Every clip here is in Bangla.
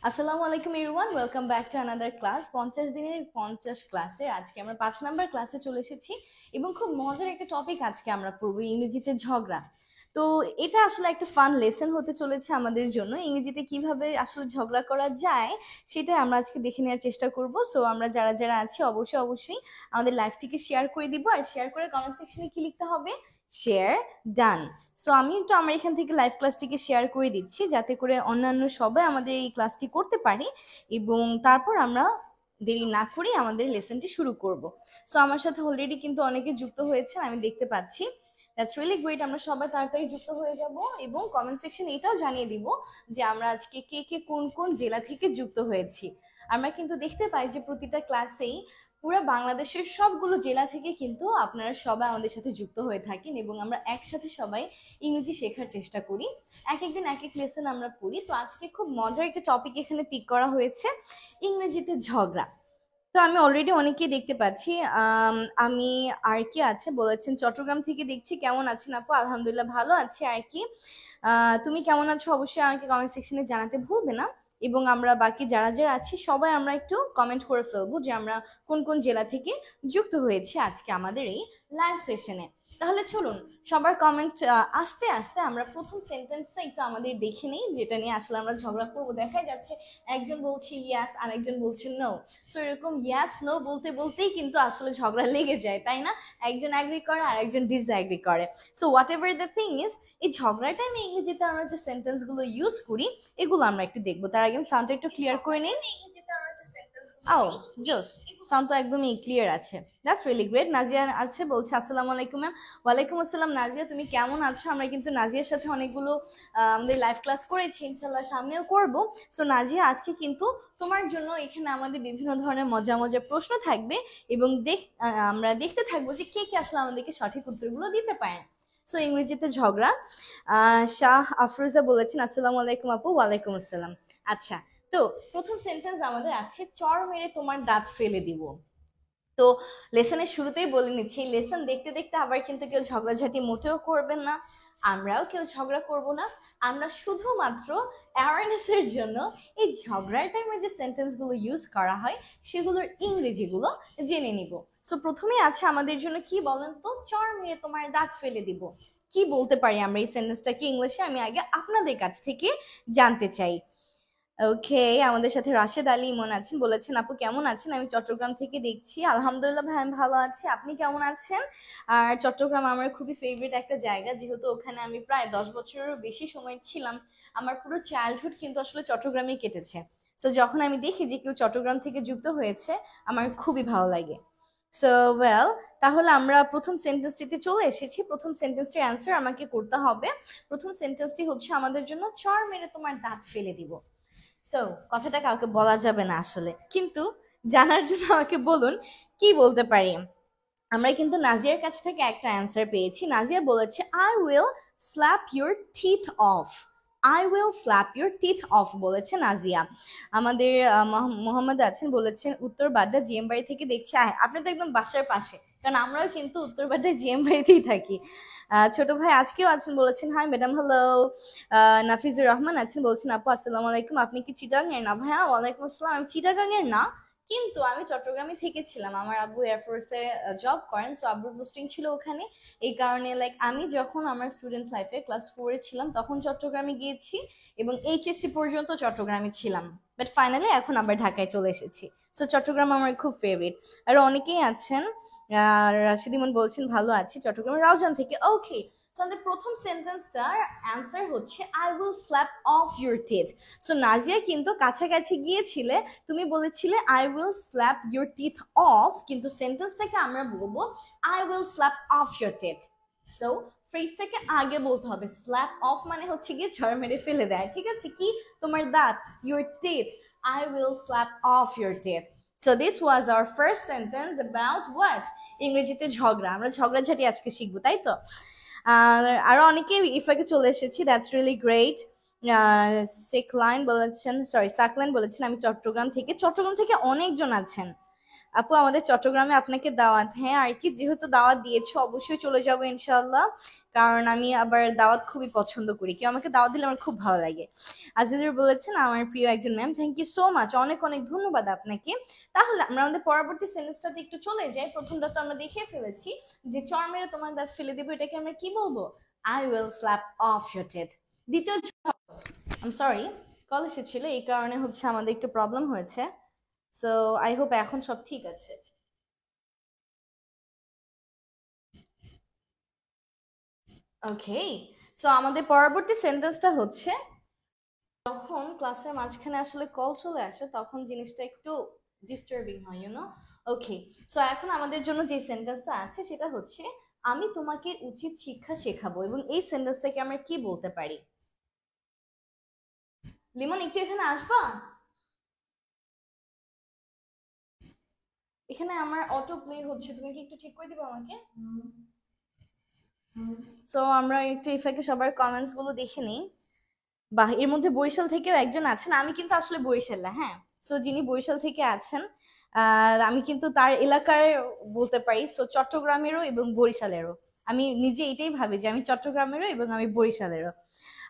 আসসালামু আলাইকুম everyone, welcome back to another class. 50 দিনের 50 ক্লাসে আজকে আমরা 5 নাম্বার ক্লাসে চলে এসেছি এবং খুব মজার একটা টপিক আজকে আমরা পড়বো, ইংরেজিতে ঝগড়া। তো এটা আসলে একটা ফান লেসন হতে চলেছে আমাদের জন্য। ইংরেজিতে কিভাবে আসলে ঝগড়া করা যায় সেটা আমরা আজকে দেখে নেওয়ার চেষ্টা করব। সো আমরা যারা যারা আছি অবশ্যই আমাদের লাইভটিকে শেয়ার করে দিব, আর শেয়ার করে কমেন্ট সেকশনে কি লিখতে হবে? Share done. সো আমি একটু আমার এখান থেকে লাইভ ক্লাসটিকে শেয়ার করে দিচ্ছি যাতে করে অন্যান্য সবাই আমাদের এই ক্লাসটি করতে পারি, এবং তারপর আমরা দেরি না করে আমাদের লেসনটি শুরু করব। সো আমার সাথে অলরেডি কিন্তু অনেকে যুক্ত হয়েছে, আমি দেখতে পাচ্ছি। That's really great. আমরা সবাই তাড়াতাড়ি যুক্ত হয়ে যাব এবং কমেন্ট সেকশন এটাও জানিয়ে দিব যে আমরা আজকে কে কে কোন কোন জেলা থেকে যুক্ত হয়েছি। আমরা কিন্তু দেখতে পাই যে প্রতিটা ক্লাসেই পুরো বাংলাদেশের সবগুলো জেলা থেকে কিন্তু আপনারা সবাই আমাদের সাথে যুক্ত হয়ে থাকেন এবং আমরা একসাথে সবাই ইংরেজি শেখার চেষ্টা করি। এক একদিন এক এক লেসন আমরা পড়ি। তো আজকে খুব মজার একটা টপিক এখানে পিক করা হয়েছে, ইংরেজিতে ঝগড়া। তো আমি অলরেডি অনেকেই দেখতে পাচ্ছি। আমি আর কি আছে বলেছেন চট্টগ্রাম থেকে দেখছি। কেমন আছেন আপু? আলহামদুলিল্লাহ ভালো আছি। আর কি তুমি কেমন আছো অবশ্যই আমাকে কমেন্ট সেকশনে জানাতে ভুলবে না। এবং আমরা বাকি যারা যারা আছি সবাই আমরা একটু কমেন্ট করে ফেলবো যে আমরা কোন কোন জেলা থেকে যুক্ত হয়েছি আজকে আমাদের এই লাইভ সেশনে। তাহলে চলুন সবার কমেন্ট আস্তে আস্তে আমরা প্রথম সেন্টেন্সটা একটু আমাদের দেখে নেই, যেটা নিয়ে আসলে আমরা ঝগড়া করবো। দেখা যাচ্ছে একজন বলছে ইয়াস আর একজন বলছে নো। সো এরকম ইয়াস নো বলতে বলতেই কিন্তু আসলে ঝগড়া লেগে যায়, তাই না? একজন অ্যাগ্রি করে আর একজন ডিসঅ্যাগ্রি করে। So what ever the thing is, এই ঝগড়ার টাইমে ইংরেজিতে আমরা যে সেন্টেন্সগুলো ইউজ করি এগুলো আমরা একটু দেখবো। তার আগে সাউন্ডটা একটু ক্লিয়ার করে নিন। ও জোস, সাউন্ড তো একদমই ক্লিয়ার আছে। That's really great. নাজিয়া আছে, বলছে আসসালামু আলাইকুম ম্যাম। ওয়ালাইকুম আসসালাম নাজিয়া, তুমি কেমন আছো? আমরা কিন্তু নাজিয়ার সাথে অনেকগুলো আমাদের লাইভ ক্লাস করেছি, ইনশাল্লাহ সামনেও করব। সো নাজিয়া, আজকে কিন্তু তোমার জন্য এখানে আমাদের বিভিন্ন ধরনের মজা মজা প্রশ্ন থাকবে এবং আমরা দেখতে থাকবো যে কে কে আসলে আমাদেরকে সঠিক উত্তরগুলো দিতে পারেন। সো ইংরেজিতে ঝগড়া। শাহ আফরোজা বলেছেন আসসালামু আলাইকুম আপু। ওয়ালাইকুম আসসালাম। আচ্ছা, তো প্রথম সেন্টেন্স আমাদের আছে চর মেরে তোমার দাঁত ফেলে দিব। তো লেসনের শুরুতেই বলে নিচ্ছি, লেসন দেখতে দেখতে আবার কিন্তু কেউ ঝগড়াঝাটি মোটেও করবেন না, আমরাও কেউ ঝগড়া করব না। আমরা শুধুমাত্র অ্যাওয়ারনেসের জন্য এই ঝগড়ার টাইমে যে সেন্টেন্সগুলো ইউজ করা হয় সেগুলোর ইংরেজিগুলো জেনে নিব। সো প্রথমেই আছে আমাদের জন্য, কি বলেন তো? চর মেরে তোমার দাঁত ফেলে দিব। কি বলতে পারি আমরা এই সেন্টেন্সটাকে ইংলিশে? আমি আগে আপনাদের কাছ থেকে জানতে চাই। ওকে, আমাদের সাথে রাশেদ আলী ইমন আছেন, বলেছেন আপু কেমন আছেন? আমি চট্টগ্রাম থেকে দেখছি। আলহামদুলিল্লাহ ভাই, আমি ভালো আছি। আপনি কেমন আছেন? আর চট্টগ্রাম আমার খুবই ফেভারিট একটা জায়গা, যেহেতু ওখানে আমি প্রায় 10 বছরেরও বেশি সময় ছিলাম। আমার পুরো চাইল্ডহুড কিন্তু আসলে চট্টগ্রামেই কেটেছে। সো যখন আমি দেখি যে কেউ চট্টগ্রাম থেকে যুক্ত হয়েছে আমার খুবই ভালো লাগে। সো ওয়েল, তাহলে আমরা প্রথম সেন্টেন্সটিতে চলে এসেছি। প্রথম সেন্টেন্সটির অ্যান্সার আমাকে করতে হবে। প্রথম সেন্টেন্সটি হচ্ছে আমাদের জন্য চর মেরে তোমার দাঁত ফেলে দিব। সো কথাটা কাউকে বলা যাবে না আসলে, কিন্তু জানার জন্য আমাকে বলুন কি বলতে পারি। আমরা কিন্তু নাজিয়ার কাছ থেকে একটা অ্যান্সার পেয়েছি। নাজিয়া বলেছে I will slap your teeth of. I will slap your teeth of বলেছে নাজিয়া। আমাদের মোহাম্মদ আছেন, বলেছেন উত্তর বাড্ডা জিএম বাড়ি থেকে দেখছি। আপনি তো একদম বাসার পাশে, কারণ আমরাও কিন্তু উত্তর বাড্ডা জিএম বাড়িতেই থাকি। ছোট ভাই আজকেও আছেন, বলেছেন high madam hello. Nafizur Rahman আছেন, বলছেন আপু আসসালামু আলাইকুম, আপনি কি চিটাগাং এর? না ভাইয়া, ওয়ালাইকুম আসসালাম। আমি চিটাগাং এর না, কিন্তু আমি চট্টগ্রামে থেকেছিলাম। আমার আব্বু এয়ারফোর্সে জব করেন, সো আব্বুর পোস্টিং ছিল ওখানে। এই কারণে লাইক আমি যখন আমার স্টুডেন্ট লাইফে ক্লাস 4-এ ছিলাম তখন চট্টগ্রামে গিয়েছি এবং এইচএসসি পর্যন্ত চট্টগ্রামে ছিলাম। বাট ফাইনালি এখন আবার ঢাকায় চলে এসেছি। সো চট্টগ্রাম আমার খুব ফেভারিট। আর অনেকেই আছেন। রাশিদ ইমন বলছেন ভালো আছি চট্টগ্রামে রাউজান থেকে। ওকে, সো আমাদের প্রথম সেন্টেন্সটার অ্যান্সার হচ্ছে I will slap off your teeth. So Nazia কিন্তু কাছাকাছি গিয়েছিলে, তুমি বলেছিলে I will slap your teeth off, কিন্তু সেন্টেন্সটাকে আমরা বলবো I will slap off your teeth. So ফ্রেজটাকে আগে বলতে হবে। স্ল্যাপ অফ মানে হচ্ছে গিয়ে ঝড় মেরে ফেলে দেয়, ঠিক আছে? কি তোমার দাঁত, your teeth. I will slap off your teeth. So this was our first sentence about what? ইংরেজিতে ঝগড়া। আমরা ঝগড়াঝাটি আজকে শিখবো, তাই তো? আরো অনেকে ইফাকে চলে এসেছি, দ্যাটস রিয়েলি গ্রেট। সাকলাইন বলেছেন আমি চট্টগ্রাম থেকে। চট্টগ্রাম থেকে অনেকজন আছেন। আপু আমাদের চট্টগ্রামে আপনাকে দাওয়াত। হ্যাঁ আর কি, যেহেতু দাওয়াত দিয়েছো অবশ্যই চলে যাবো ইনশাআল্লাহ, কারণ আমি আবার দাওয়াত খুবই পছন্দ করি, কেউ আমাকে দাওয়াত দিলে আমার খুব ভালো লাগে। আজিজুর বলেছেন আমার প্রিয় একজন ma'am, thank you so much, অনেক অনেক ধন্যবাদ আপনাকে। তাহলে আমরা আমাদের পরবর্তী সেন্টেন্সটাতে একটু চলে যাই। প্রথমটা তো আমরা দেখে ফেলেছি যে চর মেরে তোমার দাঁত ফেলে দেবো, এটাকে আমরা কি বলবো? I will slap off your teeth. দ্বিতীয়, আই এম সরি, কল এসেছিল এই কারণে হচ্ছে আমাদের একটু প্রবলেম হয়েছে। সো আই হোপ এখন সব ঠিক আছে। ওকে, সো আমাদের পরবর্তী সেন্টেন্সটা হচ্ছে, যখন ক্লাসের মাঝখানে আসলে কল চলে আসে তখন জিনিসটা একটু ডিস্টার্বিং হয়, ইউ নো। ওকে, সো এখন আমাদের জন্য যে সেন্টেন্সটা আছে সেটা হচ্ছে, আমি তোমাকে উচিত শিক্ষা শেখাবো। এবং এই সেন্টেন্সটাকে আমরা কি বলতে পারি? লিমন একটু এখানে আসবা, এখানে আমার অটো প্লে হচ্ছে, তুমি কি একটু ঠিক করে দিবে আমাকে? সো আমরা একটু ইফেক্টে সবার কমেন্টস গুলো দেখে নিই। বাহ, এর মধ্যে বরিশাল থেকেও একজন আছেন, আমি কিন্তু আসলে বরিশালে, হ্যাঁ। সো যিনি বরিশাল থেকে আছেন, আমি কিন্তু তার এলাকার বলতে পারি, সো চট্টগ্রামেরও এবং বরিশালেরও। আমি নিজে এটাই ভাবি যে আমি চট্টগ্রামেরও এবং আমি বরিশালেরও।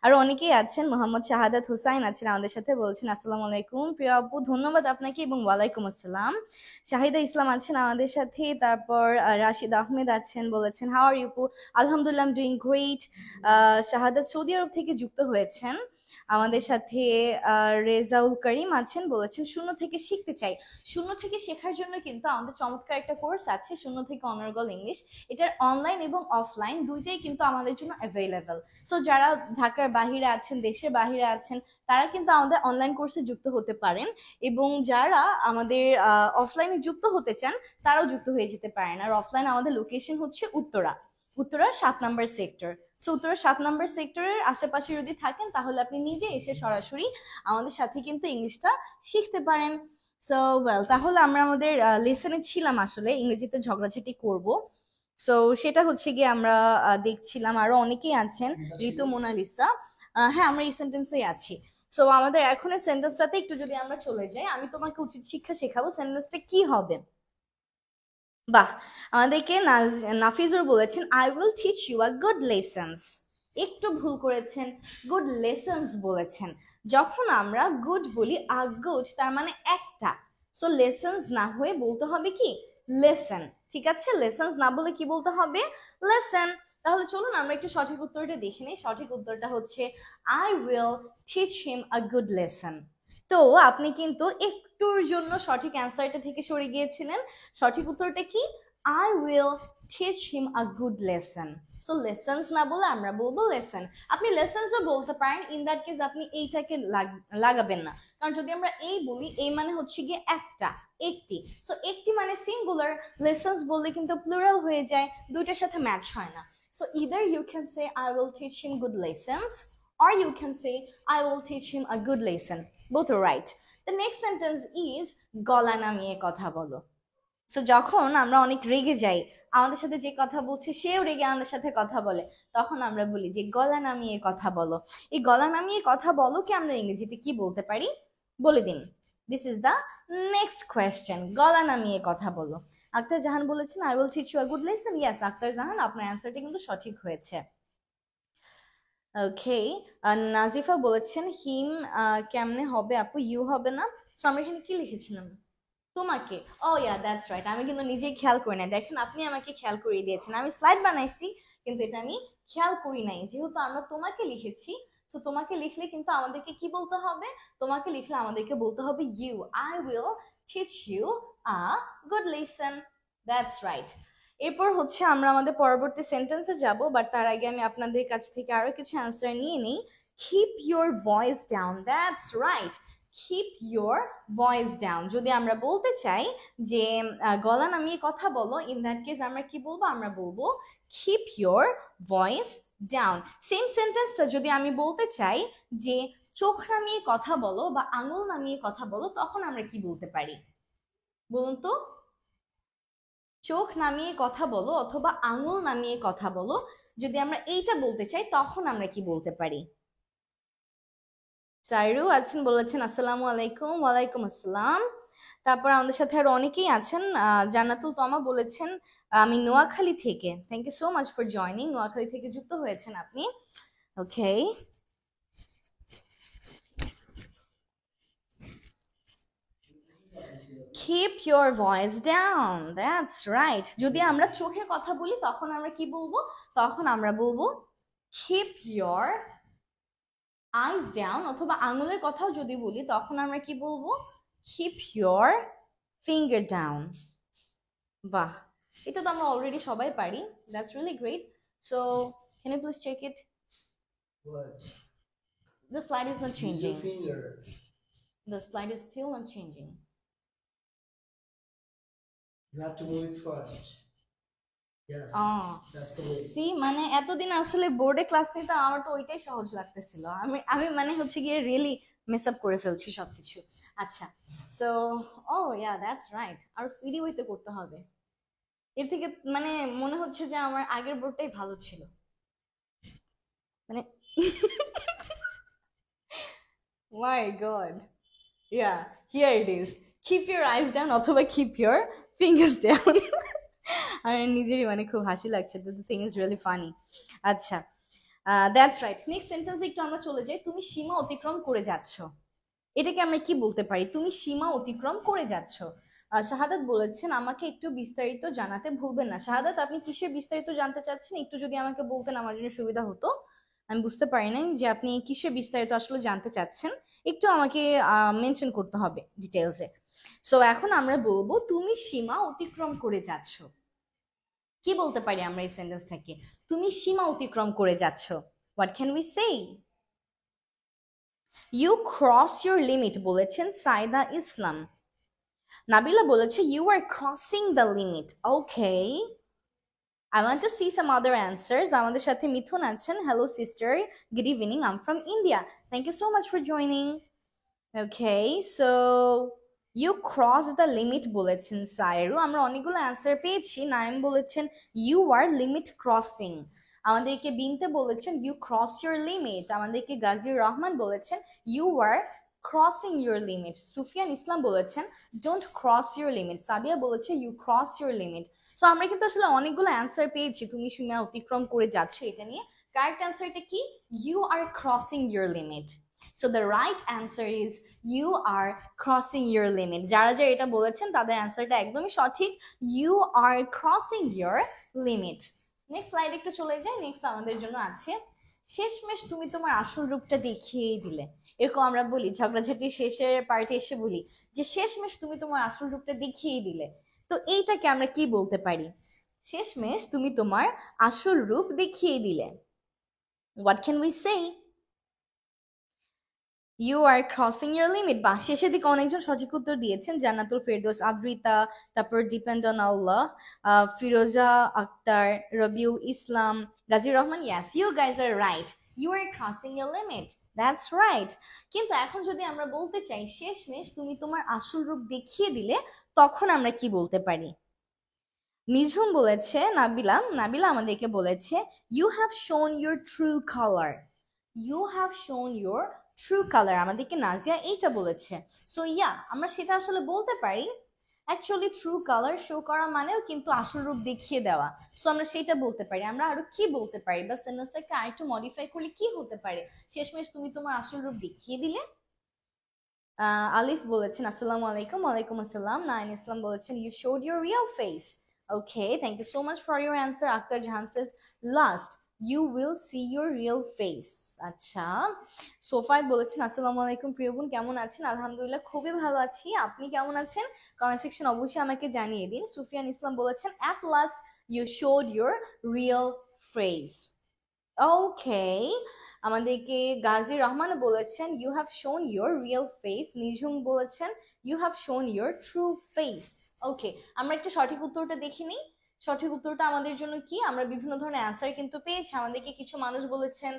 আর অনেকেই আছেন, মোহাম্মদ শাহাদাত হুসাইন আছেন আমাদের সাথে, বলছেন আসসালামু আলাইকুম প্রিয় আপু, ধন্যবাদ আপনাকে এবং ওয়ালাইকুম আসসালাম। শাহিদা ইসলাম আছেন আমাদের সাথে, তারপর রাশিদ আহমেদ আছেন, বলেছেন হাউ আর ইউ আপু? আলহামদুলিল্লাহ, I am doing great. Shahadat Saudi Arab থেকে যুক্ত হয়েছেন আমাদের সাথে। রেজাউল করিম আছেন, বলেছেন শূন্য থেকে শিখতে চাই। শূন্য থেকে শেখার জন্য কিন্তু আমাদের চমৎকার একটা কোর্স আছে, শূন্য থেকে অনর্গল ইংলিশ। এটার অনলাইন এবং অফলাইন দুইটাই কিন্তু আমাদের জন্য অ্যাভেলেবল। সো যারা ঢাকার বাহিরে আছেন, দেশের বাহিরে আছেন, তারা কিন্তু আমাদের অনলাইন কোর্সে যুক্ত হতে পারেন, এবং যারা আমাদের অফলাইনে যুক্ত হতে চান তারাও যুক্ত হয়ে যেতে পারেন। আর অফলাইন আমাদের লোকেশন হচ্ছে উত্তরা, উত্তরা 7 নম্বর সেক্টর। সো উত্তরা 7 নম্বর সেক্টরের আশেপাশে যদি থাকেন তাহলে আপনি নিজে এসে সরাসরি আমাদের সাথে কিন্তু ইংলিশটা শিখতে পারেন। সো ওয়েল, তাহলে আমরা আমাদের লেসনে ছিলাম আসলে ইংরেজিতে ঝগড়াঝাটি করব। সো সেটা হচ্ছে গিয়ে আমরা দেখছিলাম, আরো অনেকেই আছেন, ঋতু, মোনালিসা। হ্যাঁ আমরা এই সেন্টেন্সেই আছি। সো আমাদের এখনের সেন্টেন্সটাতে একটু যদি আমরা চলে যাই, আমি তোমাকে উচিত শিক্ষা শেখাবো, সেন্টেন্সটা কি হবে? বাহ, আমাদেরকে নাফিজুর বলেছেন I will teach you a good lessons. একটু ভুল করেছেন, গুড লেসন্স বলেছেন। যখন আমরা গুড বলি, আ গুড তার মানে একটা, সো লেসন্স না হয়ে বলতে হবে কি লেসন। ঠিক আছে, লেসন্স না বলে কি বলতে হবে? লেসন। তাহলে চলুন আমরা একটু সঠিক উত্তরটা দেখে নিই। সঠিক উত্তরটা হচ্ছে I will teach him a good lesson. তো আপনি কিন্তু একটুর জন্য সঠিক অ্যান্সারটা থেকে সরে গিয়েছিলেন। সঠিক উত্তরটা কি? I will teach him a good lesson. So lessons না বলে আমরা বলবো lesson। আপনি lessonsও বলতে পারেন, ইন দ্যাট কেস আপনি এইটাকে লাগাবেন না, কারণ যদি আমরা এই বলি, এই মানে হচ্ছে গিয়ে একটা, একটি। সো একটি মানে সিঙ্গুলার, lessons বললে কিন্তু প্লুরাল হয়ে যায়, দুইটার সাথে ম্যাচ হয় না। So either you can say I will teach him good lessons, or you can say I will teach him a good lesson. Both are right. The next sentence is গলা নামিয়ে কথা বলো। সো যখন আমরা অনেক রেগে যাই, আমাদের সাথে যে কথা বলছে সেও রেগে আমাদের সাথে কথা বলে, তখন আমরা বলি যে গলা নামিয়ে কথা বলো। এই গলা নামিয়ে কথা বলো কি আমরা ইংরেজিতে কি বলতে পারি? বলে দিন। This is the next question, গলা নামিয়ে কথা বলো। আক্তার জাহান বলেছেন I will teach you a good lesson. Yes Akhtar Jahan, আপনার অ্যান্সারটা কিন্তু সঠিক হয়েছে। ওকে, নাজিফা বলেছেন হিম কেমনে হবে আপু, ইউ হবে না। সো আমরা এখানে কি লিখেছিলাম? তোমাকে। ও ইয়া দ্যাটস রাইট, আমি কিন্তু নিজেই খেয়াল করি নাই, দেখেন আপনি আমাকে খেয়াল করিয়ে দিয়েছেন। আমি স্লাইড বানাইছি কিন্তু এটা আমি খেয়াল করি নাই, যেহেতু আমরা তোমাকে লিখেছি। সো তোমাকে লিখলে কিন্তু আমাদেরকে কি বলতে হবে? তোমাকে লিখলে আমাদেরকে বলতে হবে you, I will teach you a good lesson. That's right. এরপর হচ্ছে আমরা আমাদের পরবর্তী সেন্টেন্সে যাব, বাট তার আগে আমি আপনাদের কাছ থেকে আরো কিছু অ্যান্সার নিয়ে নিই। Keep your voice down. That's right, keep your voice down. যদি আমরা বলতে চাই যে গলা নামিয়ে কথা বলো, ইন দ্যাট কেস আমরা কি বলবো? আমরা বলবো keep your voice down. Same সেন্টেন্সটা যদি আমি বলতে চাই যে চোখ নামিয়ে কথা বলো বা আঙুল নামিয়ে কথা বলো, তখন আমরা কি বলতে পারি বলুন তো? চোখ নামিয়ে কথা বলো অথবা আঙুল নামিয়ে কথা বলো, যদি আমরা এইটা বলতে চাই তখন আমরা কি বলতে পারি? সাইরু আছেন, বলেছেন আসসালামু আলাইকুম। ওয়ালাইকুম আসসালাম। তারপর আমাদের সাথে আর অনেকেই আছেন। জান্নাতুল তমা বলেছেন আমি নোয়াখালী থেকে। Thank you so much for joining. Noakhali থেকে যুক্ত হয়েছেন আপনি। ওকে, keep your voice down, that's right. যদি আমরা চোখের কথা বলি তখন আমরা কি বলবো? তখন আমরা বলবো keep your eyes down, অথবা আঙুলের কথাও যদি বলি তখন আমরা কি বলবো? keep your finger down. বাহ, এটা তো আমরা অলরেডি সবাই পারি। That's really great. So can you please check it? What? The slide is not changing. Use your finger. The slide is still not changing. You have to move it first. Yes. That's the way. See, মানে এতদিন আসলে বোর্ডে ক্লাস নিতে আমার তো ওইটাই সহজ লাগতেছিল। আমি মানে হচ্ছে গিয়ে রিয়েলি মেস আপ করে ফেলছি সবকিছু। আচ্ছা, সো ইয়া দ্যাটস রাইট। আর স্পিডি ওয়েতে করতে হবে। এর থেকে মানে মনে হচ্ছে যে আমার আগের বোর্ডটাই ভালো ছিল। মানে my god, yeah, here it is. Keep your eyes down অথবা keep your fingers down. আর নিজেরই মানে খুব হাসি লাগছে। The thing is really funny. আচ্ছা, দ্যাটস রাইট। নেক্সট সেন্টেন্সে একটু আমরা চলে যাই। তুমি সীমা অতিক্রম করে যাচ্ছ, এটাকে আমরা কি বলতে পারি? তুমি সীমা অতিক্রম করে যাচ্ছ। শাহাদাত বলেছেন আমাকে একটু বিস্তারিত জানাতে ভুলবেন না। শাহাদাত, আপনি কিসের বিস্তারিত জানতে চাচ্ছেন? একটু যদি আমাকে বলতেন আমার জন্য সুবিধা হতো। আমি বুঝতে পারি নাই যে আপনি কিসের বিস্তারিত আসলে জানতে চাচ্ছেন। একটু আমাকে মেনশন করতে হবে ডিটেলসে। সো এখন আমরা বলবো তুমি সীমা অতিক্রম করে যাচ্ছ। কি বলতে পারি আমরা এই সেন্টেন্সটাকে? তুমি সীমা অতিক্রম করে যাচ্ছ। What can we say? You cross your limit বলেছেন সাইদা ইসলাম। নাবিলা বলেছে you are crossing the limit. Okay, I want to see some other answers. আমাদের সাথে মিথুন আছেন। Hello sister, good evening, I am from India. Thank you so much for joining. Okay, so you cross the limit বলেছেন সাইরু। আমরা অনেকগুলো অ্যান্সার পেয়েছি। নাইম বলেছেন ইউ আর লিমিট ক্রসিং। আমাদেরকে বিনতে বলেছেন ইউ ক্রস ইউর লিমিট। আমাদেরকে গাজীর রহমান বলেছেন you are crossing your limit. Sufiyan Islam বলেছেন don't cross your limit. Sadia বলেছে you cross your limit. So আমরা কিন্তু আসলে অনেকগুলো অ্যান্সার পেয়েছি তুমি সীমা অতিক্রম করে যাচ্ছ এটা নিয়ে। কারেক্ট অ্যান্সারটা কি? You are crossing your limit. So the right answer is you are crossing your limit. যারা যারা এটা বলেছেন তাদের অ্যান্সারটা একদমই সঠিক। You are crossing your limit. Next slide একটু চলে যাই। নেক্সট আমাদের জন্য আছে শেষমেশ তুমি তোমার আসল রূপটা দেখিয়েই দিলে। এরকম আমরা বলি ঝগড়াঝাটি শেষের পার্টি এসে বলি যে শেষমেশ তুমি তোমার আসল রূপটা দেখিয়েই দিলে। তো এইটাকে আমরা কি বলতে পারি? শেষমেশ তুমি তোমার আসল রূপ দেখিয়ে দিলে। What can we say? You are crossing your limit. বা শেষের দিকে অনেকজন সঠিক উত্তর দিয়েছেন। জান্নাতুল ফেরদৌস, আদ্রিতা, তারপর depend on Allah, Firoza Akter, Robiul Islam, Gazi Rahman. Yes, you guys are right. You are crossing your limit. That's right. কিন্তু এখন যদি আমরা বলতে চাই শেষমেশ তুমি তোমার আসল রূপ দেখিয়ে দিলে, তখন আমরা কি বলতে পারি? নিঝুম বলেছে নাবিলা আমাদেরকে বলেছে you have shown your true color. You have shown your true colour. আমাদেরকে নাজিয়া এইটা বলেছে। সো ইয়া, আমরা সেটা আসলে বলতে পারি অ্যাকচুয়ালি ট্রু কালার শো করা মানেও কিন্তু আসল রূপ দেখিয়ে দেওয়া। সো আমরা সেটা বলতে পারি। আমরা আরো কি বলতে পারি বা সেন্টেন্সটাকে আরেকটু মডিফাই করলে কি হতে পারে? শেষমেশ তুমি তোমার আসল রূপ দেখিয়ে দিলে। আলিফ বলেছেন আসসালামু আলাইকুম। ওয়ালাইকুম আসসালাম। নাইন ইসলাম বলেছেন you showed your real face. Okay, thank you so much for your answer. Akter Jahan says last you will see your real face. আচ্ছা, সোফায় বলেছেন আসসালামু আলাইকুম প্রিয় বোন, কেমন আছেন? আলহামদুলিল্লাহ খুবই ভালো আছি। আপনি কেমন আছেন? কমেন্ট সেকশন অবশ্যই আমাকে জানিয়ে দিন। সুফিয়ান ইসলাম বলেছেন at last you showed your real face. ওকে, আমাদেরকে গাজী রহমান বলেছেন you have shown your real face. নিঝুম বলেছেন you have shown your true face. ওকে, আমরা একটু সঠিক উত্তরটা দেখে নিই। সঠিক উত্তরটা আমাদের জন্য কি? আমরা বিভিন্ন ধরনের অ্যান্সার কিন্তু পেয়েছি। আমাদেরকে কিছু মানুষ বলেছেন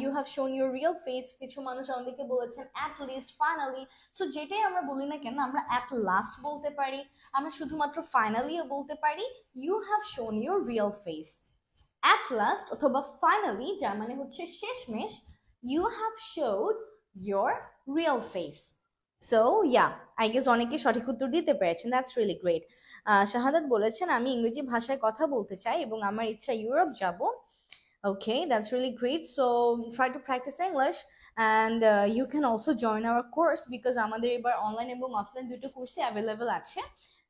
you have shown your real face, কিছু মানুষ আমাদেরকে বলেছেন অ্যাট লিস্ট, ফাইনালি। সো যেটাই আমরা বলি না কেন আমরা অ্যাট লাস্ট বলতে পারি, আমরা শুধুমাত্র ফাইনালিও বলতে পারি you have shown your real face. At last অথবা ফাইনালি যার মানে হচ্ছে শেষমেশ, you have showed your real face. So yeah I guess অনেকে সঠিক উত্তর দিতে পেরেছেন, দ্যাটস রিয়েলি গ্রেট। শাহাদাত বলেছেন আমি ইংরেজি ভাষায় কথা বলতে চাই এবং আমার ইচ্ছা ইউরোপ যাব। Okay, that's really great. So try to practice English and you can also join our course because আমাদের এবার অনলাইন এবং অফলাইন দুটো কোর্সই অ্যাভেলেবল আছে।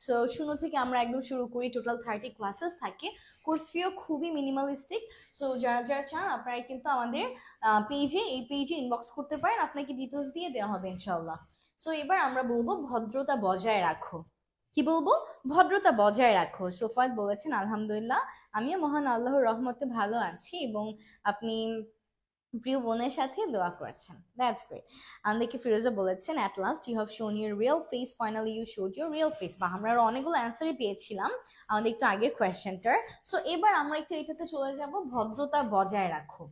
সো শূন্য থেকে আমরা একদম শুরু করি, টোটাল 30 ক্লাসেস থাকে, কোর্স ফিও খুবই মিনিমালিস্টিক। সো যারা যারা চান আপনারা কিন্তু আমাদের এই পেজে ইনবক্স করতে পারেন, আপনাকে ডিটেলস দিয়ে দেওয়া হবে ইনশাল্লাহ। সো এবার আমরা বলবো ভদ্রতা বজায় রাখো। কি বলবো? ভদ্রতা বজায় রাখো। সোফাত বলেছেন আলহামদুলিল্লাহ আমিও মহান আল্লাহর রহমতে ভালো আছি এবং আপনি প্রিয় বোনের সাথে দোয়া করেছেন, দ্যাটস গ্রেট। আমাদেরকে ফিরোজা বলেছেন at last you have shown your real face, finally you showed your real face. বা আমরা আরো অনেকগুলো অ্যান্সারই পেয়েছিলাম আমাদের একটু আগের কোয়েশ্চেনটার। সো এবার আমরা একটু এটাতে চলে যাব, ভদ্রতা বজায় রাখো।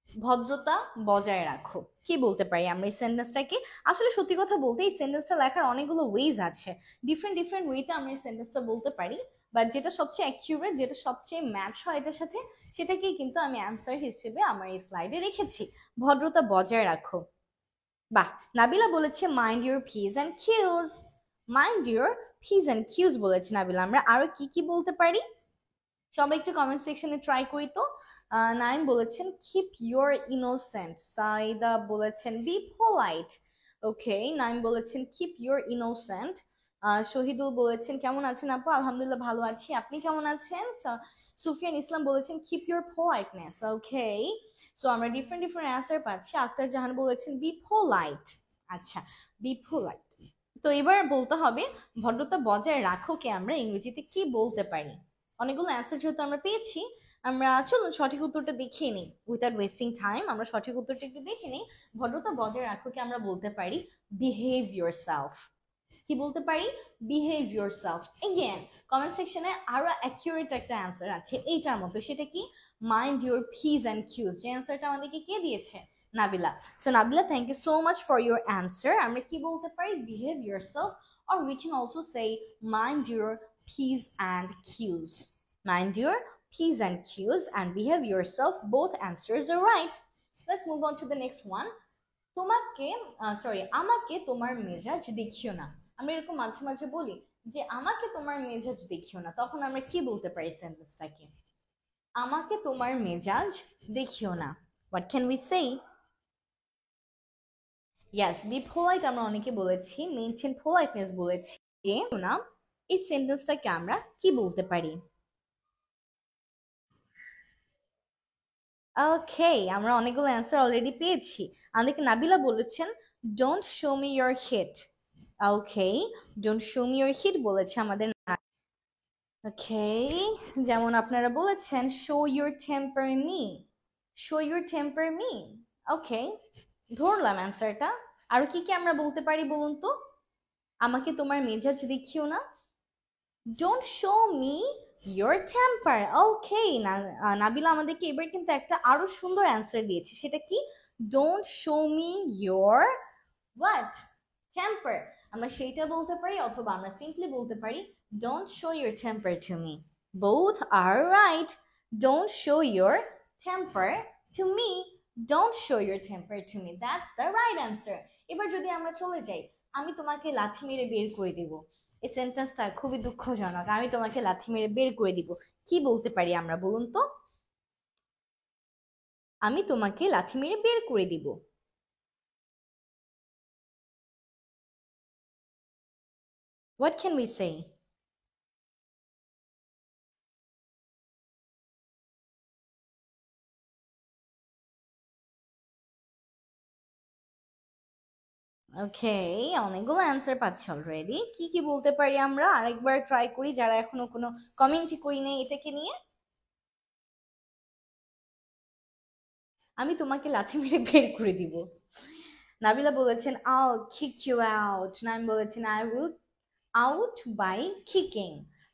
ভদ্রতা বজায় রাখো কি বলতে পারি আমরা এই সেন্টেন্সটাকে? আসলে সত্যি কথা বলতে এই সেন্টেন্সটা লেখার অনেকগুলো ওয়েজ আছে, ডিফারেন্ট ডিফারেন্ট ওয়েতে আমরা এই সেন্টেন্সটা বলতে পারি, বাট যেটা সবচেয়ে অ্যাকিউরেট, যেটা সবচেয়ে ম্যাচ হয় এটার সাথে, সেটাকেই কিন্তু আমি অ্যান্সার হিসেবে আমার এই স্লাইডে রেখেছি, ভদ্রতা বজায় রাখো। বাহ, নাবিলা বলেছে mind your piece and Q's. Mind your piece and Q's বলেছে নাবিলা। আমরা আরো কি কি বলতে পারি সবাই একটু কমেন্ট সেকশনে ট্রাই করি তো। নাইম বলেছেন কিপ ইউর ইনোসেন্ট। সাইদা বলেছেন বি পোলাইট। ওকে, নাইম বলেছেন কিপ ইউর ইনোসেন্ট। শহীদুল বলেছেন কেমন আছেন আপু? আলহামদুলিল্লাহ ভালো আছি, আপনি কেমন আছেন? সুফিয়ান ইসলাম বলেছেন keep your politeness. Okay, so আমরা ডিফারেন্ট ডিফারেন্ট অ্যান্সার পাচ্ছি। আক্তার জাহান বলেছেন বি পোলাইট। আচ্ছা, বি পোলাইট। তো এবার বলতে হবে ভদ্রতা বজায় রাখো কে আমরা ইংরেজিতে কি বলতে পারি। অনেকগুলো অ্যান্সার যেহেতু আমরা পেয়েছি, আমরা চলুন সঠিক উত্তরটা দেখিয়ে নিই উইথাউট ওয়েস্টিং টাইম। আমরা সঠিক উত্তরটা একটু দেখে নিই। ভদ্রতা বজায় রাখো কি আমরা বলতে পারি বিহেভ ইয়োরসেলফ। কি বলতে পারি? Behave yourself. এগেন কমেন্ট সেকশনে আরো অ্যাকিউরেট একটা অ্যান্সার আছে এইটার মতো, সেটা কি mind your piece and q's. যে অ্যান্সারটা আমাদেরকে কে দিয়েছে? Nabila. So Nabila, thank you so much for your answer. আমরা কি বলতে পারি? Behave yourself, or we can also say mind your p's and q's. Mind your p's and q's and behave yourself. Both answers are right. Let's move on to the next one. তোমাকে আমাকে তোমার মেজাজ দেখিও না। আমরা এরকম মাঝে মাঝে বলি যে আমাকে তোমার মেজাজ দেখিও না, তখন আমরা কি বলতে পারি সেন্টেন্সটাকে? আমাকে তোমার মেজাজ দেখিও না, what can we say? Yes, be polite আমরা অনেকে বলেছি, মেইনটেইন পোলাইটনেস বলেছি। না, এই সেন্টেন্সটাকে আমরা কি বলতে পারি? ওকে, আমরা অনেকগুলো অ্যান্সার অলরেডি পেয়েছি। আমাদেরকে নাবিলা বলেছেন don't show me your heat. Okay, don't show me your heat বলেছে আমাদের। ওকে, যেমন আপনারা বলেছেন show your temper me, show your temper me. Okay, ধরলাম অ্যান্সারটা। আর কি কি আমরা বলতে পারি বলুন তো? আমাকে তোমার মেজাজ দেখিও না, don't show me your temper. Okay, Nabila আমাদেরকে এবার কিন্তু একটা আরো সুন্দর অ্যান্সার দিয়েছে, সেটা কি? Don't show me your what? Temper. আমরা সেইটা বলতে পারি, অথবা আমরা সিম্পলি বলতে পারি don't show your temper to me. Both are right. Don't show your temper to me, don't show your temper to me, that's the right answer. এবার যদি আমরা চলে যাই, আমি তোমাকে লাথি মেরে বের করে দেব। এই সেন্টেন্সটা খুবই দুঃখজনক, আমি তোমাকে লাথি মেরে বের করে দিব। কি বলতে পারি আমরা বলুন তো? আমি তোমাকে লাথি মেরে বের করে দিব। What can we say? ওকে, অনেকগুলো অ্যান্সার পাচ্ছি অলরেডি। কি কি বলতে পারি আমরা আরেকবার ট্রাই করি, যারা এখনো কোনো কমেন্টই করি নাই এটাকে নিয়ে। আমি তোমাকে লাথি মেরে বের করে দিব। নাবিলা বলেছেন আও কিক ইউ আউট। নাইম বলেছেন I will out by kicking.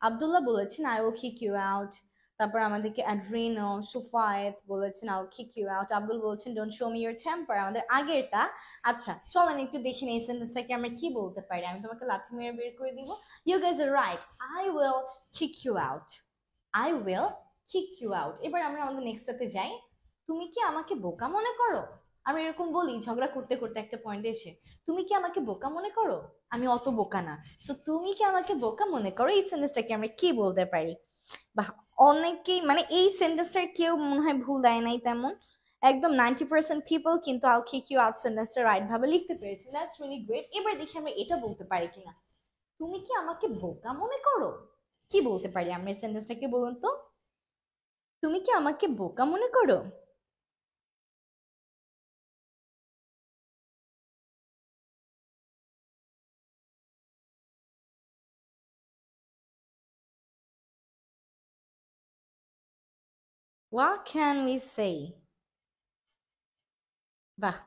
Abdullah বলেছেন I will kick you out. তারপর আমাদেরকে অ্যাড্রিনো সুফায়েত বলেছেন I will kick you out. Abdul বলেছেন don't show me your temper, আমাদের আগেরটা। আচ্ছা চলেন একটু দেখে নিই এই সেন্টেন্সটাকে আমরা কি বলতে পারি। আমি তোমাকে লাথি মেরে বের করে দিব। You guys are right, I will kick you out, I will kick you out. এবার আমরা আমাদের নেক্সটটাতে যাই। তুমি কি আমাকে বোকা মনে করো? আমি এরকম বলি ঝগড়া করতে করতে একটা পয়েন্টে এসে, তুমি কি আমাকে বোকা মনে করো? আমি অত বোকা না। সো তুমি কি আমাকে বোকা মনে করো, এই সেন্টেন্সটাকে আমরা কি বলতে পারি? বা অনেকেই মানে এই সেন্টেন্সটার কেউ মনে হয় ভুল দেয় নাই তেমন, একদম 90% পিপল কিন্তু আল কিক ইউ আউট সেন্টেন্সটা রাইট ভাবে লিখতে পেরেছে। That's really great. এবার দেখি আমরা এটা বলতে পারি কিনা, তুমি কি আমাকে বোকা মনে করো? কি বলতে পারি আমরা এই সেন্টেন্সটাকে, বলুন তো? তুমি কি আমাকে বোকা মনে করো? What can we say? বাহ,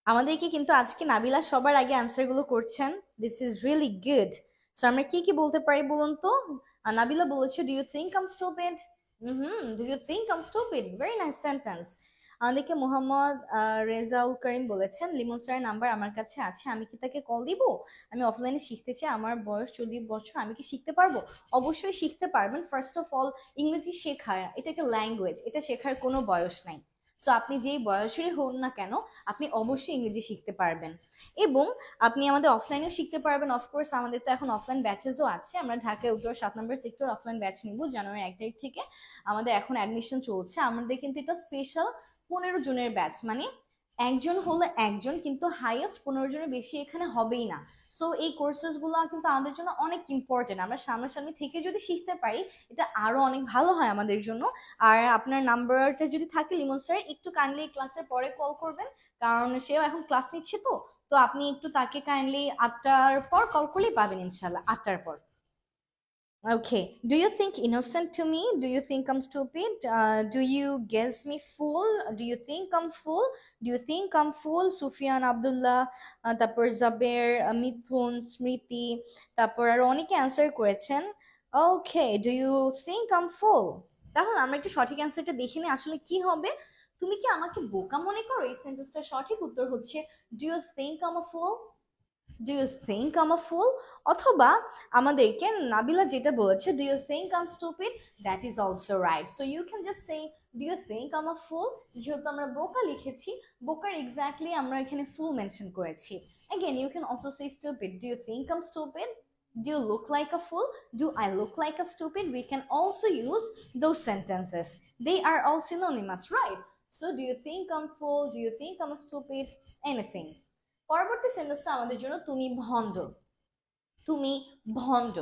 আমাদেরকে কিন্তু আজকে নাবিলা সবার আগে অ্যান্সার গুলো করছেন। This is really good. So আমরা কি কি বলতে পারি বলুন তো? নাবিলা বলেছে, do you think I'm stupid? Do you think I'm stupid, very nice sentence. আমাদেরকে মোহাম্মদ রেজাউল করিম বলেছেন, লিমন স্যারের নাম্বার আমার কাছে আছে, আমি কি তাকে কল দিব? আমি অফলাইনে শিখতে চাই, আমার বয়স 40 বছর, আমি কি শিখতে পারবো? অবশ্যই শিখতে পারবেন। ফার্স্ট অফ অল, ইংরেজি শেখা এটা একটা ল্যাঙ্গুয়েজ, এটা শেখার কোনো বয়স নাই। সো আপনি যেই বয়সেরই হন না কেন, আপনি অবশ্যই ইংরেজি শিখতে পারবেন। এবং আপনি আমাদের অফলাইনেও শিখতে পারবেন। অফকোর্স আমাদের তো এখন অফলাইন ব্যাচেসও আছে। আমরা ঢাকায় উত্তর 7 নম্বর সেক্টর অফলাইন ব্যাচ নিব জানুয়ারি 1 তারিখ থেকে। আমাদের এখন অ্যাডমিশন চলছে। আমাদের কিন্তু এটা স্পেশাল 15 জনের ব্যাচ, মানে একজন হলো একজন, কিন্তু হাইয়েস্ট 15 জনের বেশি এখানে হবেই না। সো এই কোর্সেস গুলো কিন্তু আমাদের জন্য অনেক ইম্পর্টেন্ট। আমরা সামনাসামনি থেকে যদি শিখতে পারি, এটা আরো অনেক ভালো হয় আমাদের জন্য। আর আপনার নাম্বারটা যদি থাকে লিমন স্যার, একটু কাইন্ডলি ক্লাসের পরে কল করবেন, কারণ সেও এখন ক্লাস নিচ্ছে। তো তো আপনি একটু তাকে কাইন্ডলি 8টার পর কল করলেই পাবেন ইনশাল্লাহ, 8টার পর। Okay. Do you think innocent to me? Do you think I'm stupid? Do you guess me fool? Do you think I'm fool? Do you think I'm fool? Sufyan Abdullah, তারপর জাবের, মিথুন, স্মৃতি, তারপর আর অনেকে অ্যান্সার করেছেন। ওকে, ডু ইউ থিঙ্ক আম ফুল? তাহলে আমরা একটু সঠিক অ্যান্সারটা দেখে নিই আসলে কি হবে। তুমি কি আমাকে বোকা মনে করো, এই সেন্টেন্সটার সঠিক উত্তর হচ্ছে do you think I'm a fool? Do you think I'm a fool? অথবা আমাদেরকে নাবিলা যেটা বলেছে, do you think I'm stupid, that is also right. So you can just say do you think I'm a fool. যেহেতু আমরা বোকা লিখেছি, বোকার এক্স্যাক্টলি আমরা এখানে ফুল মেনশন করেছি। Again you can also say stupid, do you think I'm stupid? Do you look like a fool? Do I look like a stupid? We can also use those sentences. They are all synonymous, right? So do you think I'm fool? Do you think I'm stupid? Anything. পরবর্তী সেন্টেন্সটা আমাদের জন্য তুমি ভণ্ড। তুমি ভণ্ড,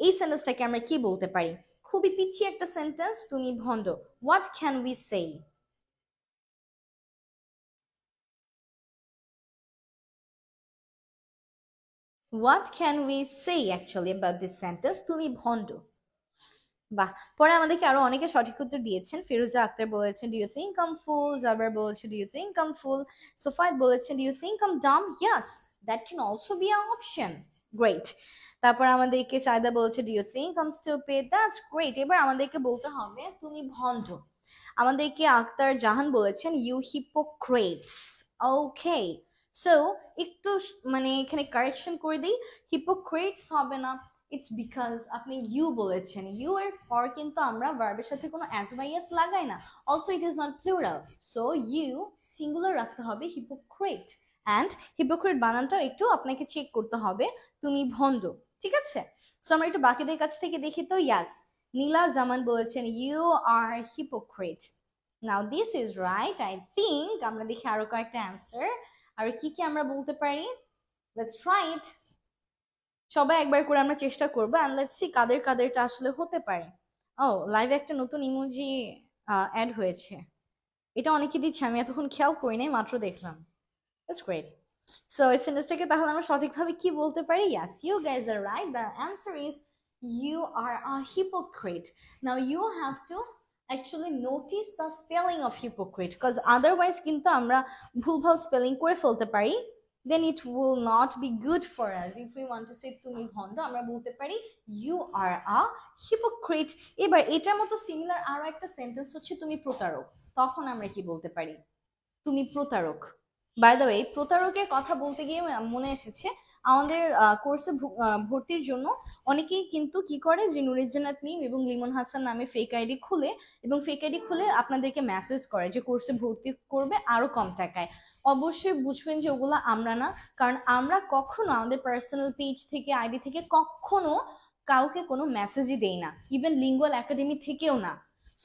এই সেন্টেন্সটাকে আমরা কি বলতে পারি? খুবই পিচ্ছি একটা সেন্টেন্স, তুমি ভণ্ড। What can we say? What can we say actually about this sentence, তুমি ভণ্ড? বাহ, পরে আমাদেরকে আরো অনেকে সঠিক উত্তর দিয়েছেন। ফিরোজা আক্তার বলেছেন, do you think I'm fool? Jabar বলেছে, do you think I'm fool? Sofayet বলেছেন, do you think I'm dumb? Yes, that can also be an option. Great. তারপর আমাদেরকে সায়দা বলেছে, do you think I'm stupid? That's great. এবার আমাদেরকে বলতে হবে তুমি ভণ্ড। আমাদেরকে আক্তার জাহান বলেছেন, ইউ হিপোক্রেটস। ওকে, সো একটু মানে এখানে কারেকশন করে দিই, হিপোক্রেটস হবে না। ইটস বিকজ আপনি ইউ বলেছেন, ইউ এর পর কিন্তু আমরা ভার্বের সাথে কোনো অ্যাজ বাই এস লাগাই না। Also it is not plural, so you singular রাখতে হবে, হিপোক্রেট। অ্যান্ড হিপোক্রেট বানানটাও একটু আপনাকে চেক করতে হবে, তুমি ভণ্ড। ঠিক আছে, সো আমরা একটু বাকিদের কাছ থেকে দেখি তো। ইয়াস, নীলা জামান বলেছেন, you are hypocrite. Now this is right I think. আমরা দেখি আরো কয়েকটা অ্যান্সার, আর কি কি আমরা বলতে পারি। Let's try it. সবাই একবার করে আমরা চেষ্টা করবো, অ্যান্ড লেটস সি কাদের কাদেরটা আসলে হতে পারে। ও, লাইভে একটা নতুন ইমোজি অ্যাড হয়েছে, এটা অনেকে দিচ্ছে, আমি এতক্ষণ খেয়াল করি নাই, মাত্র দেখলাম। That's great. সো এই সেন্টেন্সটাকে তাহলে আমরা সঠিকভাবে কি বলতে পারি? Yes, you guys are right. The answer is you are a hypocrite. Now you have to actually notice the spelling of hypocrite, because otherwise কিন্তু আমরা ভুলভাল স্পেলিং করে ফেলতে পারি, then it will not be good for us. If we want to say তুমি ভণ্ড, আমরা বলতে পারি you are a hypocrite. এবার এটার মতো সিমিলার আরো একটা সেন্টেন্স হচ্ছে তুমি প্রতারক। তখন আমরা কি বলতে পারি? তুমি প্রতারক। বাই দ্য ওয়ে, প্রতারকের কথা বলতে গিয়ে মনে এসেছে, আমাদের কোর্সে ভর্তির জন্য অনেকেই কিন্তু কি করে যে নুরুজ্জানাত মিম এবং লিমন হাসান নামে ফেক আইডি খুলে এবং ফেক আইডি খুলে আপনাদেরকে মেসেজ করে যে কোর্সে ভর্তি করবে আরো কম টাকায়। অবশ্যই বুঝবেন যে ওগুলো আমরা না, কারণ আমরা কখনো আমাদের পার্সোনাল পেজ থেকে আইডি থেকে কখনো কাউকে কোনো মেসেজই দেই না, ইভেন লিঙ্গুয়াল একাডেমি থেকেও না।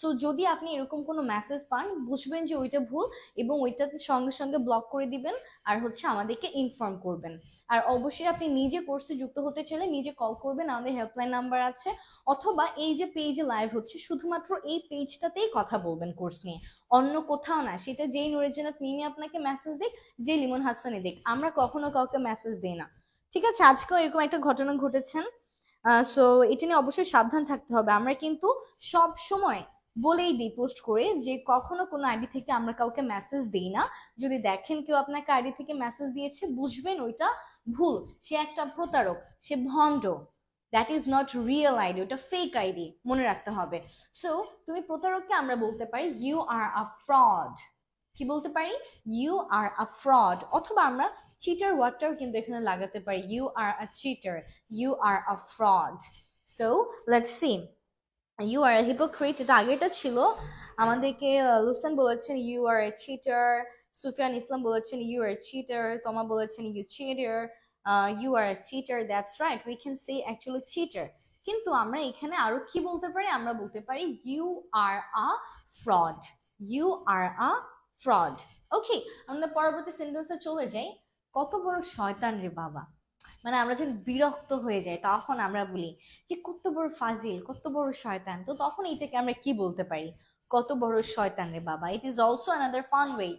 সো যদি আপনি এরকম কোনো মেসেজ পান বুঝবেন যে ওইটা ভুল এবং ওইটা সঙ্গে সঙ্গে ব্লক করে দিবেন আর হচ্ছে আমাদেরকে ইনফর্ম করবেন। আর অবশ্যই আপনি নিজে কোর্সে যুক্ত হতে চাইলে নিজে কল করবেন, আমাদের হেল্পলাইন নাম্বার আছে, অথবা এই যে পেজে লাইভ হচ্ছে শুধুমাত্র এই পেজটাতেই কথা বলবেন কোর্স নিয়ে, অন্য কোথাও না। সেটা যেই নুরুজ্জানাত মিমি আপনাকে মেসেজ দিক, যে লিমন হাসানি দিক, আমরা কখনো কাউকে মেসেজ দিই না। ঠিক আছে, আজকেও এরকম একটা ঘটনা ঘটেছেন। সো এটা নিয়ে অবশ্যই সাবধান থাকতে হবে। আমরা কিন্তু সব সময় বলেই দিই পোস্ট করে যে কখনো কোনো আইডি থেকে আমরা কাউকে মেসেজ দিই না। যদি দেখেন কেউ আপনাকে আইডি থেকে মেসেজ দিয়েছে বুঝবেন ওইটা ভুল, সে একটা প্রতারক, সে ভণ্ড। That is not real ID, ওটা ফেক আইডি, মনে রাখতে হবে। সো তুমি প্রতারককে আমরা বলতে পারি ইউ আর আ ফ্রড। কি বলতে পারি? You are a fraud. অথবা আমরা চিটার ওয়ার্ডটাও কিন্তু এখানে লাগাতে পারি, you are a cheater, you are a fraud. So let's see, you are a hypocrite, এটা আগেটা ছিল। আমাদেরকে লুসেন বলেছেন you are a cheater, Sufiyan Islam বলেছেন ইউ আর চিটার, তোমা বলেছেন you cheater, you are a cheater, that's right, we can say actually cheater. কিন্তু আমরা এখানে আরো কি বলতে পারি? আমরা বলতে পারি you are a fraud, you are a fraud. Okay, আমরা পরবর্তী সেন্টেন্সে চলে যাই। কত বড় শয়তান রে বাবা, মানে আমরা যখন বিরক্ত হয়ে যাই তখন আমরা বলি যে কত বড় ফাজিল, কত বড় শয়তান। তো তখন এইটাকে আমরা কি বলতে পারি? কত বড় শয়তান রে বাবা। It is also another fun way.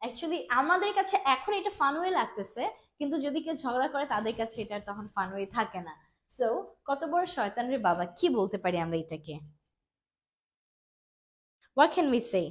Actually আমাদের কাছে এখন এটা ফান ওয়ে লাগতেছে, কিন্তু যদি কেউ ঝগড়া করে তাদের কাছে এটা তখন ফান ওয়ে থাকে না। সো কত বড় শয়তান রে বাবা, কি বলতে পারি আমরা এটাকে? হোয়াট ক্যান উই সে?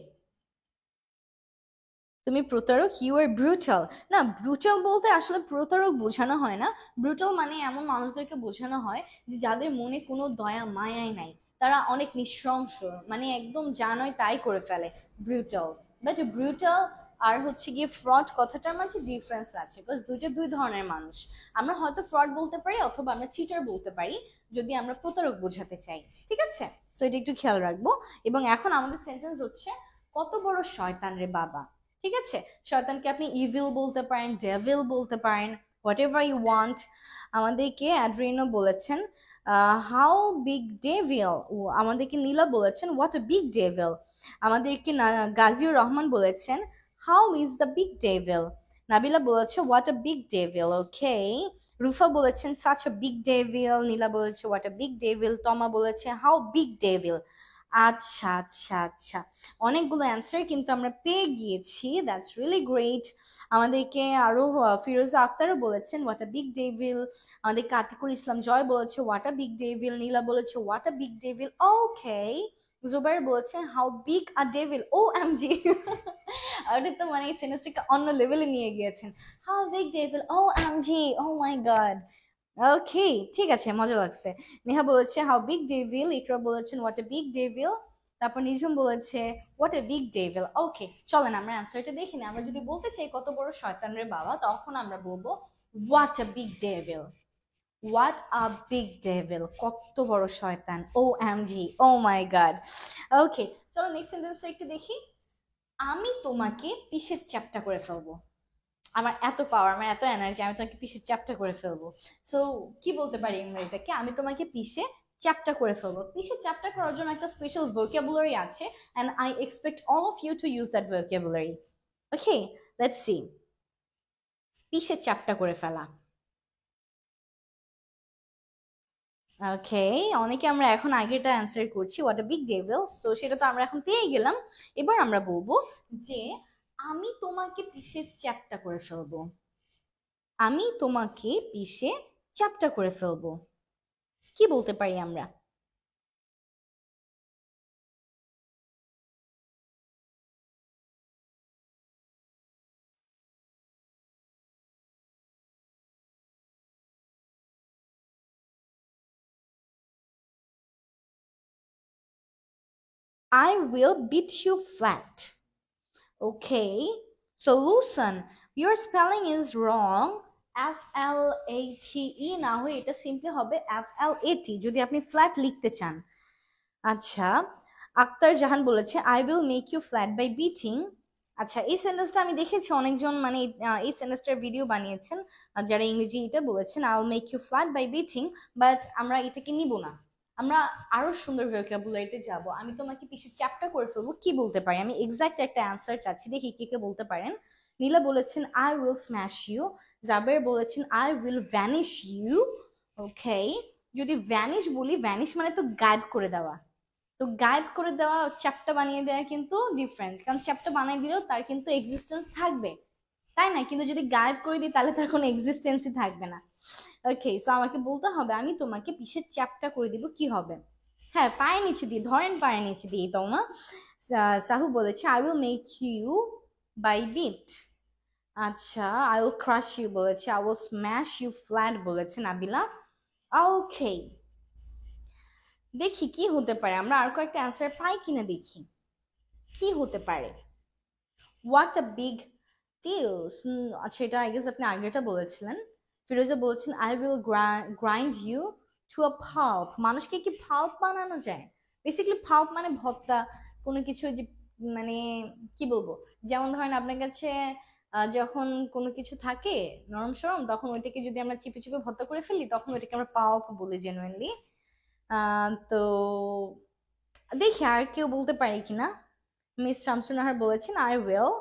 তুমি প্রতারক, ইউ আর ব্রুটাল। না, ব্রুটাল বলতে আসলে প্রতারক বোঝানো হয় না। ব্রুটাল মানে এমন মানুষদেরকে বোঝানো হয় যে যাদের মনে কোনো দয়া মায়াই নাই, তারা অনেক নৃশংস, মানে একদম যা নয় তাই করে ফেলে, ব্রুটাল। বাট ব্রুটাল আর হচ্ছে গিয়ে ফ্রড কথাটার মাঝে ডিফারেন্স আছে, বিকজ দুইটা দুই ধরনের মানুষ। আমরা হয়তো ফ্রড বলতে পারি অথবা আমরা চিটার বলতে পারি যদি আমরা প্রতারক বোঝাতে চাই। ঠিক আছে, সো এটা একটু খেয়াল রাখবো। এবং এখন আমাদের সেন্টেন্স হচ্ছে কত বড় শয়তান রে বাবা। ঠিক আছে, শয়তানকে আপনি ইভিল বলতে পারেন, ডেভিল বলতে পারেন, হোয়াট এভার ইউ ওয়ান্ট। আমাদেরকে অ্যাড্রিনো বলেছেন হাউ বিগ ডেভিল। আমাদেরকে নীলা বলেছেন হোয়াট আ বিগ ডেভিল। আমাদেরকে গাজীউর রহমান বলেছেন how is the big devil. Nabila বলেছে হোয়াট আ বিগ ডেভিল। ওকে, রুফা বলেছেন such a big devil. Nila বলেছে হোয়াট আ বিগ ডেভিল। তমা বলেছে হাউ বিগ ডেভিল। আচ্ছা আচ্ছা আচ্ছা, অনেকগুলো অ্যান্সার কিন্তু আমরা পেয়ে গিয়েছি, দ্যাটস রিয়েলি গ্রেট। আমাদেরকে আরো ফিরোজা আক্তারও বলেছেন হোয়াট আ বিগ ডেভিল। আমাদের আতিকুল ইসলাম জয় বলেছে what a big devil. Nila বলেছে what a big devil. Okay, Jubair বলেছেন how big a devil. O M G, ওটা তো মানে এই সেন্টেন্সটাকে অন্য লেভেলে নিয়ে গিয়েছেন। How big devil, O M G, oh my God. Okay, ঠিক আছে, মজা লাগছে। নেহা বলেছে হাউ বিগ ডেভিল। ইকরা বলেছেন হোয়াট এ বিগ ডেভিল। তারপর নিঝুম বলেছে হোয়াট এ বিগ ডেভিল। ওকে, চলেন আমরা অ্যান্সারটা দেখি না। আমরা যদি বলতে চাই কত বড় শয়তান রে বাবা, তখন আমরা বলবো what a big devil, what a big devil, কত বড় শয়তান, ও M G, oh my God. ওকে, চলো নেক্সট সেন্টেন্সটা একটু দেখি। আমি তোমাকে পিসের চ্যাপ্টা করে ফেলবো। আমার এত পাওয়ার, আমার এত এনার্জি, আমি তোমাকে পিসে চ্যাপ্টা করে ফেলবো। সো কি বলতে পারি আমরা এটাকে? আমি তোমাকে পিসে চ্যাপ্টা করে ফেলবো। পিসে চ্যাপ্টা করার জন্য একটা স্পেশাল ভোকাবুলারি আছে, and I expect all of you to use that vocabulary. Okay, let's see. পিসে চ্যাপ্টা করে ফেলা। ওকে, অনেকে আমরা এখন আগেটা অ্যান্সার করছি what a big devil, so সেটা তো আমরা এখন পেয়ে গেলাম। এবার আমরা বলবো যে আমি তোমাকে পিসে চ্যাপ্টা করে ফেলবো। আমি তোমাকে পিষে চ্যাপ্টা করে ফেলবো, কি বলতে পারি আমরা? I will beat you flat. Okay, so Lucian, your spelling is wrong FLATE না হয়ে এটা সিম্পলি হবে FLAT যদি আপনি ফ্ল্যাট লিখতে চান। আচ্ছা, আক্তার জাহান বলেছে I will make you flat by beating. আচ্ছা, এই সেন্টেন্সটা আমি দেখেছি অনেকজন মানে এই সেন্টেন্সটার ভিডিও বানিয়েছেন যারা ইংরেজি এটা বলেছেন I will make you flat by beating, but আমরা এটাকে নিব না, আমরা আরো সুন্দর ভোকাবুলারিতে যাব। আমি তোমাকে পিছে চ্যাপ্টার করে ফেলবো, কি বলতে পারি আমি এক্সাক্ট একটা অ্যান্সার চাচ্ছি, দেখি কে কে বলতে পারেন। নীলা বলেছেন I will smash you, Jaber বলেছেন I will vanish you. Okay, যদি ভ্যানিশ বলি, ভ্যানিশ মানে তো গায়েব করে দেওয়া, তো গায়েব করে দেওয়া চ্যাপ্টা বানিয়ে দেওয়া কিন্তু ডিফারেন্ট, কারণ চ্যাপ্টা বানিয়ে দিলেও তার কিন্তু এক্সিস্টেন্স থাকবে, তাই না? কিন্তু যদি গায়েব করে দিই তাহলে তার কোনো এক্সিস্টেন্সই থাকবে না। ওকে, সো আমাকে বলতে হবে আমি তোমাকে পিছের চ্যাপ্টা করে দিব, কি হবে? হ্যাঁ, পায়ের নিচে দিয়ে ধরেন, পায়ের নিচে দিয়ে তাও না। সাহু বলেছে I will make you by beat. আচ্ছা, আই উইল ক্রাশ ইউ বলেছে, I will smash you flat বলেছে নাবিলা। ওকে, দেখি কি হতে পারে, আমরা আর কয়েকটা অ্যান্সার পাই কিনা দেখি কি হতে পারে। What a big deals. আচ্ছা, এটা আই গেস আপনি আগেটা বলেছিলেন। ফিরোজা বলেছেন I will grind you to a pulp. মানুষকে কি পাল্প বানানো যায়? বেসিক্যালি পাল্প মানে ভর্তা, কোনো কিছু যে মানে কি বলবো, যেমন ধরেন আপনার কাছে যখন কোনো কিছু থাকে নরম সরম, তখন ওইটাকে যদি আমরা চিপে চিপে ভর্তা করে ফেলি তখন ওইটাকে আমরা পাল্প বলি জেনুইনলি। তো দেখি আর কেউ বলতে পারে কিনা। মিস শামসুনাহার বলেছেন I will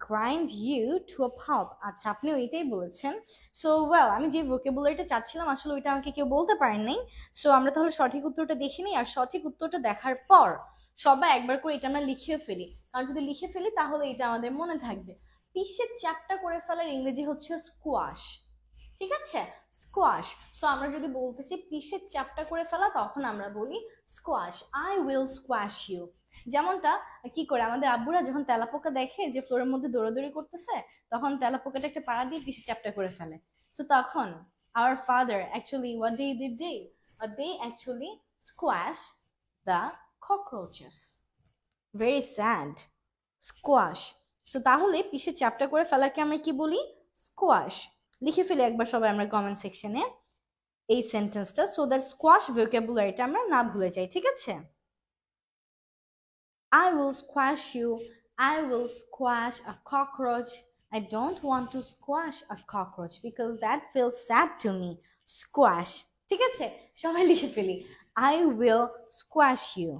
grind you to a pulp. আচ্ছা, আপনিও এটাই বলেছেন। সো ওয়েল, আমি যে ভোকাবুলারিটা চাচ্ছিলাম আসলে ওইটা আমাকে কেউ বলতে পারেন নাই। সো আমরা তাহলে সঠিক উত্তরটা দেখে নিই, আর সঠিক উত্তরটা দেখার পর সবাই একবার করে এটা আমরা লিখে ফেলি, কারণ যদি লিখে ফেলি তাহলে এটা আমাদের মনে থাকবে। পিসের চ্যাপ্টা করে ফেলার ইংরেজি হচ্ছে স্কোয়াশ, ঠিক আছে? স্কোয়াশ। সো আমরা যদি বলতেছি পিসের চ্যাপ্টা করে ফেলা, তখন আমরা বলি squash, I will squash you. যেমনটা কি করে আমাদের আব্বুরা যখন তেলাপোকা দেখে যে ফ্লোরের মধ্যে দৌড়াদৌড়ি করতেছে, তখন তেলাপোকাটা একটা পাড়া দিয়ে পিসের চ্যাপ্টা করে ফেলে। সো তখন our father actually what did they actually squash the cockroaches. Very sad. Squash. So তাহলে পিসের চ্যাপ্টা করে ফেলাকে আমরা কি বলি? স্কোয়াশ। লিখে ফেলি একবার সবাই আমরা কমেন্ট সেকশনে এই সেন্টেন্সটা, সো দ্যাট স্কোয়াশ ভোকাবুলারিটা আমরা না ভুলে যাই, ঠিক আছে? I will squash you. I will squash a cockroach. I don't want to squash a cockroach because that feels sad to me. Squash. ঠিক আছে, সবাই লিখে ফেলি I will squash you.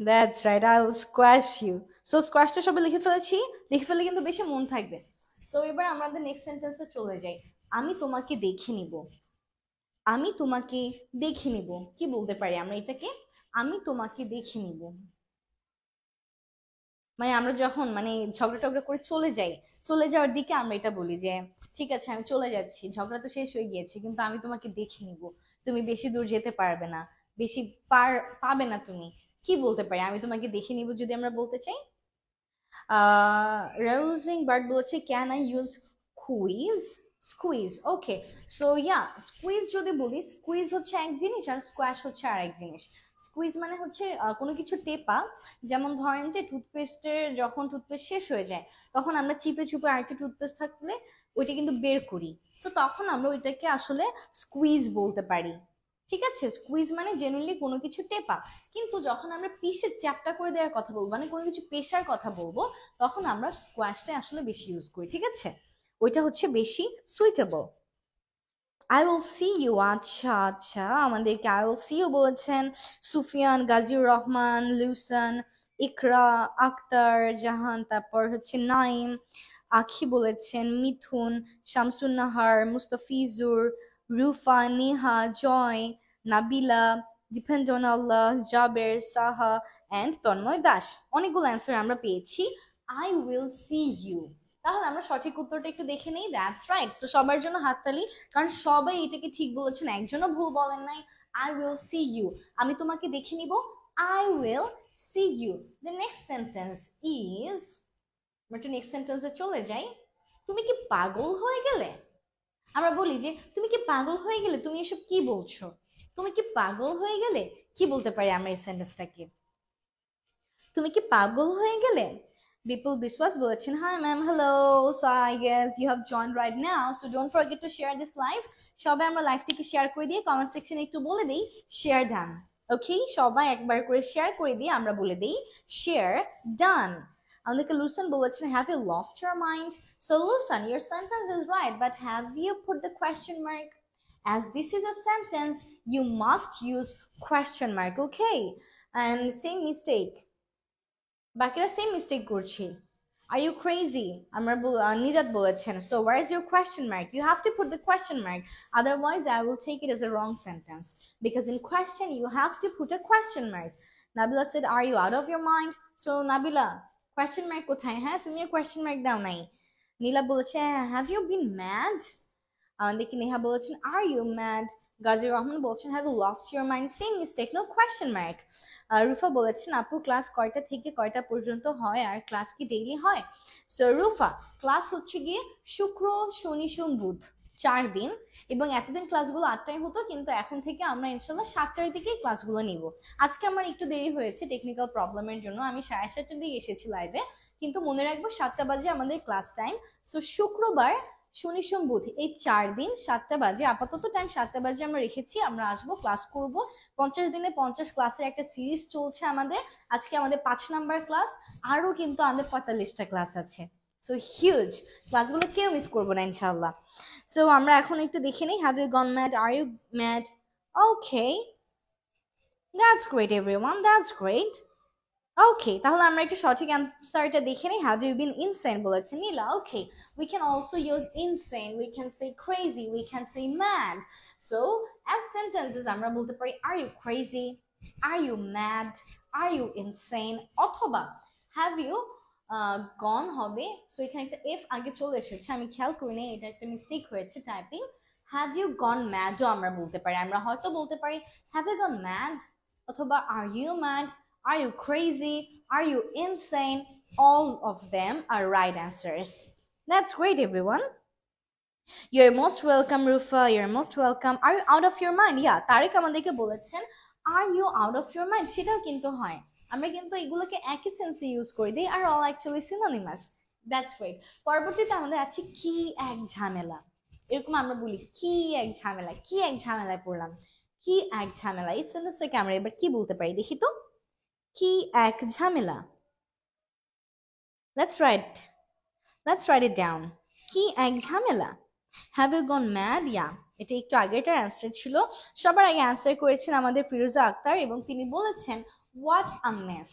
That's right, I will squash you. So squashটা সবাই লিখে ফেলেছি, লিখে ফেলে কিন্তু বেশি মন থাকবে। সো এবার আমাদের নেক্সট সেন্টেন্সে চলে যাই। আমি তোমাকে দেখে নিব। আমি তোমাকে দেখে নিব, কি বলতে পারি আমরা এটাকে? আমি তোমাকে দেখে নিব মানে আমরা যখন মানে ঝগড়া টগড়া করে চলে যাই, চলে যাওয়ার দিকে আমরা এটা বলি যে ঠিক আছে আমি চলে যাচ্ছি, ঝগড়া তো শেষ হয়ে গিয়েছে, কিন্তু আমি তোমাকে দেখে নিব, তুমি বেশি দূর যেতে পারবে না, বেশি পাবে না তুমি। কি বলতে পারি আমি তোমাকে দেখে নিব যদি আমরা বলতে চাই? রোজিং বার্ড বলেছে can I use quiz? Squeeze. Okay, so yeah, squeeze যদি বলি, স্কুইজ হচ্ছে এক জিনিস আর স্কোয়াশ হচ্ছে আর এক জিনিস। স্কুইজ মানে হচ্ছে কোনো কিছু টেপা, যেমন ধরেন যে টুথপেস্টের যখন টুথপেস্ট শেষ হয়ে যায় তখন আমরা চিপে চুপে আরেকটা টুথপেস্ট থাকলে ওইটা কিন্তু বের করি, তো তখন আমরা ওইটাকে আসলে স্কুইজ বলতে পারি, ঠিক আছে? স্কুইজ মানে জেনুইনলি কোনো কিছু টেপা। কিন্তু যখন আমরা পিসে চ্যাপ্টা করে দেওয়ার কথা বলবো, মানে কোনো কিছু পেশার কথা বলবো, তখন আমরা স্কোয়াশটা আসলে বেশি ইউজ করি, ঠিক আছে? ওইটা হচ্ছে বেশি suitable. I will see you. আচ্ছা আচ্ছা, আমাদেরকে I will see you বলেছেন সুফিয়ান, গাজীউর রহমান, লুসান, ইকরা, আক্তার জাহান, তারপর হচ্ছে নাইম, আখি বলেছেন, Mithun, Shamsun Nahar, Mustafizur, Rufa, Neha, Joy, Nabila, depend on Allah, Jaber, Saha and Tanmoy Das. অনেকগুলো অ্যান্সার আমরা পেয়েছি I will see you। তাহলে আমরা সঠিক উত্তরটা একটু দেখে নিই। That's right. সো সবার জন্য হাততালি, কারণ সবাই এটাকে ঠিক বলেছেন, একজনও ভুল বলেন নাই। আই উইল সি ইউ, আমি তোমাকে দেখে নিব, I will see you. The next sentence is, আমরা একটু নেক্সট সেন্টেন্সে চলে যাই। তুমি কি পাগল হয়ে গেলে? আমরা বলি যে তুমি কি পাগল হয়ে গেলে, তুমি এসব কি বলছো, তুমি কি পাগল হয়ে গেলে? কি বলতে পারি আমরা এই সেন্টেন্সটাকে? তুমি কি পাগল হয়ে গেলে? Bipul Biswas বলেছেন, hi ma'am, hello. So I guess you have joined right now, so don't forget to share this live. সবাই আমরা লাইভটিকে শেয়ার করে দিয়ে কমেন্ট সেকশনে একটু বলে দেই শেয়ার ডান। ওকে, সবাই একবার করে শেয়ার করে দিয়ে আমরা বলে দেই শেয়ার ডান। আমাদেরকে লুসন বলেছেন, have you lost your mind? So Lusan, your sentence is right, but have you put the question mark? As this is a sentence, you must use question mark, okay? And same mistake, বাকিরা সেম মিস্টেক করছি। আর ইউ ক্রেজি, আমরা নিরাত বলেছেন, so where is your question mark? You have to put the question mark, otherwise I will take it as a wrong sentence, because in question you have to put a question mark. Nabila said, are you out of your mind? So Nabila, question mark কোথায়? হ্যাঁ, তুমিও কোয়েশ্চেন মার্ক দাও নাই। নীলা বলেছে, হ্যাভ ইউ বিন ম্যাড? দেখি নেহা বলেছেন, are you mad? Gazi Rahman বলছেন, have you lost your mind? Same mistake, no question mark. Rufa বলেছেন, আপু ক্লাস কয়টা থেকে কয়টা পর্যন্ত হয় আর ক্লাস কি ডেইলি হয়? সো রুফা, ক্লাস হচ্ছে গিয়ে শুক্র শনি সোম বুধ 4 দিন, এবং এতদিন ক্লাসগুলো 8টায় হতো, কিন্তু এখন থেকে আমরা ইনশাল্লাহ 7টার দিকেই ক্লাসগুলো নিব। আজকে আমার একটু দেরি হয়েছে টেকনিক্যাল প্রবলেমের জন্য, আমি 7:30টার দিকে এসেছি লাইভে, কিন্তু মনে রাখবো 7টা বাজে আমাদের ক্লাস টাইম। সো শুক্রবার শনি সোম বুধ এই 4 দিন 7টা বাজে, আপাতত টাইম 7টা বাজে আমরা রেখেছি, আমরা আসবো ক্লাস করব। 50 দিনে 50 ক্লাসের একটা সিরিজ চলছে আমাদের। আজকে আমাদের 5 নাম্বার ক্লাস, আরও কিন্তু আমাদের 45টা ক্লাস আছে। সো হিউজ ক্লাসগুলো কেউ মিস করবো না ইনশাল্লাহ। সো আমরা এখন একটু দেখে নিই, have you gone mad, are you mad? Okay, that's great everyone, that's great. Okay, তাহলে আমরা একটু সঠিক অ্যান্সারটা দেখে নিই। হ্যাভ ইউ বিন ইনসেন বলেছে Nila. Okay, we can also use insane, we can say crazy, we can say mad. So as sentences আমরা বলতে পারি, are you crazy, are you mad, are you insane, অথবা হ্যাভ ইউ গন হবে। সো এখানে একটা এফ আগে চলে এসেছে, আমি খেয়াল করি নি, এটা একটা মিস্টেক হয়েছে টাইপিং। হ্যাভ ইউ গন ম্যাডও আমরা বলতে পারি, আমরা হয়তো বলতে পারি হ্যাভ ইউ গন ম্যাড, অথবা are you mad, are you crazy, are you insane? All of them are right answers. That's great everyone. You're most welcome Rufa, you're most welcome. Are you out of your mind? Yeah, Tarek আমাদেরকে বলেছেন are you out of your mind, সেটাও কিন্তু হয়, আমরা কিন্তু এগুলোকে একই সেন্সে ইউজ করি, they are all actually synonymous. That's great. পরবর্তীতে আমাদের আছে কি এক ঝামেলা, এরকম আমরা বলি কি এক ঝামেলা, কি এক ঝামেলায় পড়লাম, কি এক ঝামেলা। এই সেন্টেন্সটাকে আমরা এবার কি বলতে পারি দেখি তো? কি এক ঝামেলা। Let's write it down. কি এক ঝামেলা। Have you gone mad? Yeah, এটা একটু আগেরটার অ্যান্সার ছিল। সবার আগে অ্যান্সার করেছেন আমাদের ফিরোজা আক্তার, এবং তিনি বলেছেন what a mess.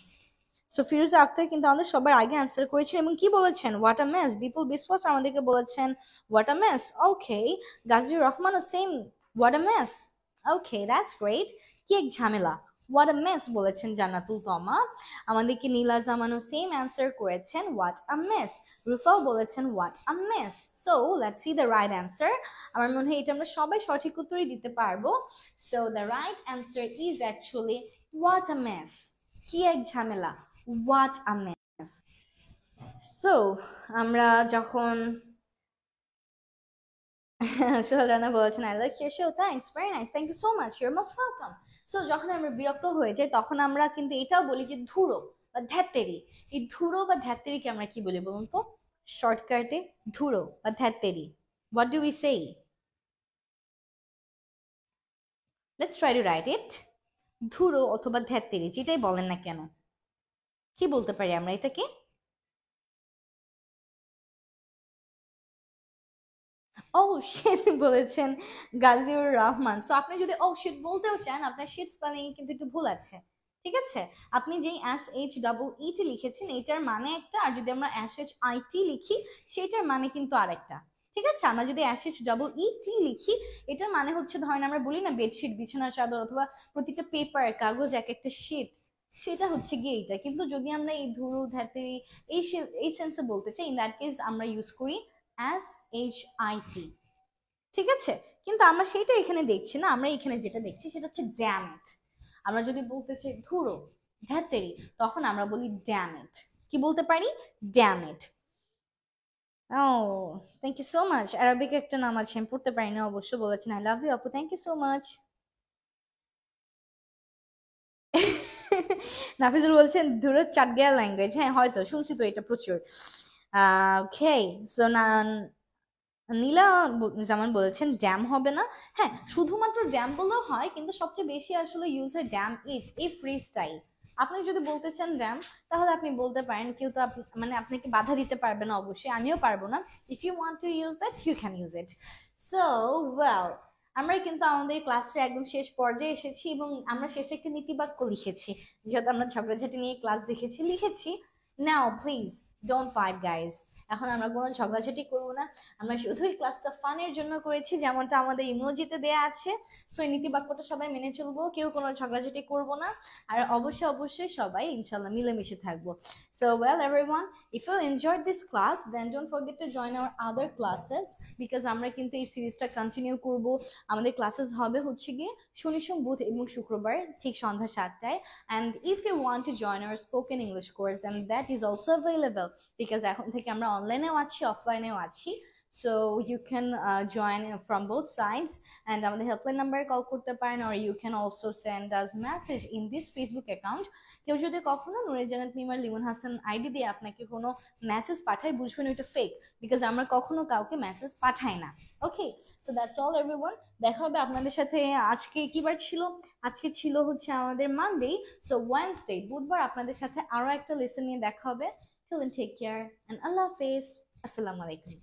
সো ফিরোজা আক্তার কিন্তু আমাদের সবার আগে অ্যান্সার করেছেন, এবং কি বলেছেন what a mess. বিপুল বিশ্বাস আমাদেরকে বলেছেন what a mess. ওকে, গাজীর রহমানও same what a mess. Okay, that's great. কি এক ঝামেলা, what a mess বলেছেন জান্নাতুল তমা। আমাদেরকে নীলা জামানও সেম অ্যান্সার করেছেন what a mess। রুফাও বলেছেন what a mess. So let's see the right answer. আমার মনে হয় এটা আমরা সবাই সঠিক উত্তরই দিতে পারবো। So the right answer is actually what a mess. কি এক ঝামেলা, what a mess. So আমরা যখন সোহেল রানা বলেছেন I like your show, thanks, very nice, thank you so much, you're most welcome. So যখন আমরা বিরক্ত হয়ে যাই তখন আমরা কিন্তু এটাও বলি যে ধুরো বা ধ্যাত্তেরি। এই ধুরো বা ধ্যাত্তেরিকে আমরা কি বলি বলুন তো শর্টকাটে? ধুরো বা ধ্যাত্তেরি, what do we say? Let's try to write it. ধুরো অথবা ধ্যাত্তেরি, যেটাই বলেন না কেন, কি বলতে পারি আমরা এটাকে? ও শিট বলেছেন গাজীউর রহমান। সো আপনি যদি ও শিট বলতেও চান, আপনার শিট স্পেলিং কিন্তু একটু ভুল আছে, ঠিক আছে? আপনি যেই SHEET লিখেছেন এটার মানে একটা, আর যদি আমরা SHIT লিখি সেটার মানে কিন্তু আরেকটা, ঠিক আছে? আমরা যদি SHEET লিখি এটার মানে হচ্ছে, ধরেন আমরা বলি না বেডশিট, বিছানার চাদর, অথবা প্রতিটা পেপার কাগজ এক একটা শিট, সেটা হচ্ছে গিয়ে এইটা। কিন্তু যদি আমরা এই ধুরু ধ্যাত্তেরি এই সেন্সে বলতে চাই, ইন দ্যাট কেস আমরা ইউজ করি SHIT, ঠিক আছে? কিন্তু আমরা সেটা এখানে দেখছি না, আমরা এখানে যেটা দেখছি সেটা হচ্ছে ড্যাম ইট। আমরা যদি বলতে চাই ধুরো ধ্যাত্তেরি, তখন আমরা বলি ড্যাম ইট। কি বলতে পারি? Damn it. Oh thank you so much. Arabic একটা নাম আছে, আমি পড়তে পারি না অবশ্য, বলেছেন আই লাভ ইউ আপু, thank you so much. Nafizul বলছেন ধুরো চাটগেয়া ল্যাঙ্গুয়েজ, হ্যাঁ হয়তো শুনছি তো এটা প্রচুর। ওকে, সো না নীলা যেমন বলেছেন ড্যাম হবে না, হ্যাঁ শুধুমাত্র ড্যাম বললেও হয়, কিন্তু সবচেয়ে বেশি আসলে ইউজ হয় ড্যাম ইট এই ফ্রি স্টাইল। আপনি যদি বলতে চান ড্যাম, তাহলে আপনি বলতে পারেন, কেউ তো মানে আপনাকে বাধা দিতে পারবে না, অবশ্যই আমিও পারবো না। If you want to use that you can use it. So well, আমরা কিন্তু আমাদের ক্লাসটা একদম শেষ পর্যায়ে এসেছি, এবং আমরা শেষে একটা নীতিবাক্য লিখেছি, যেহেতু আমরা ঝগড়াঝাটি নিয়ে ক্লাস লিখেছি। নাও প্লিজ ডোন্ট ফাইট গাইজ, এখন আমরা কোনো ঝগড়াঝাটি করবো না, আমরা শুধুই ক্লাসটা ফানের জন্য করেছি, যেমনটা আমাদের ইমোজিতে দেয়া আছে। সো এই নীতিবাক্যটা সবাই মেনে চলবো, কেউ কোনো ঝগড়াঝাটি করবো না, আর অবশ্যই সবাই ইনশাল্লাহ মিলেমিশে থাকবো। So well everyone, if you enjoyed this class then don't forget to join our other classes, because আমরা কিন্তু এই সিরিজটা কন্টিনিউ করব। আমাদের ক্লাসেস হবে হচ্ছে গিয়ে শনি, সোম, বুধ এবং শুক্রবার ঠিক সন্ধ্যা 7টায়। And if you want to join our spoken English course then that is also available, because এখন থেকে আমরা অনলাইনেও আছি, অফলাইনেও আছি। So you can join from both sides, and আমাদের হেল্পলাইন নাম্বারে কল করতে পারেন, or you can also send us message in this Facebook account. কেউ যদি কখনো নূরে জান্নাত মিমার লিমন হাসান আইডি দিয়ে আপনাকে কোনো মেসেজ পাঠায়, বুঝবেন ওইটা ফেক, বিকজ আমরা কখনো কাউকে মেসেজ পাঠাই না। ওকে, সো দ্যাটস অল এভরিওয়ান, দেখা হবে আপনাদের সাথে। আজকে কি বার ছিল? আজকে ছিল হচ্ছে আমাদের মানডে, সো ওয়েডনেসডে বুধবার আপনাদের সাথে আরো একটা লেসন নিয়ে দেখা হবে। Till then, take care and Allah Hafiz. Assalamu alaikum.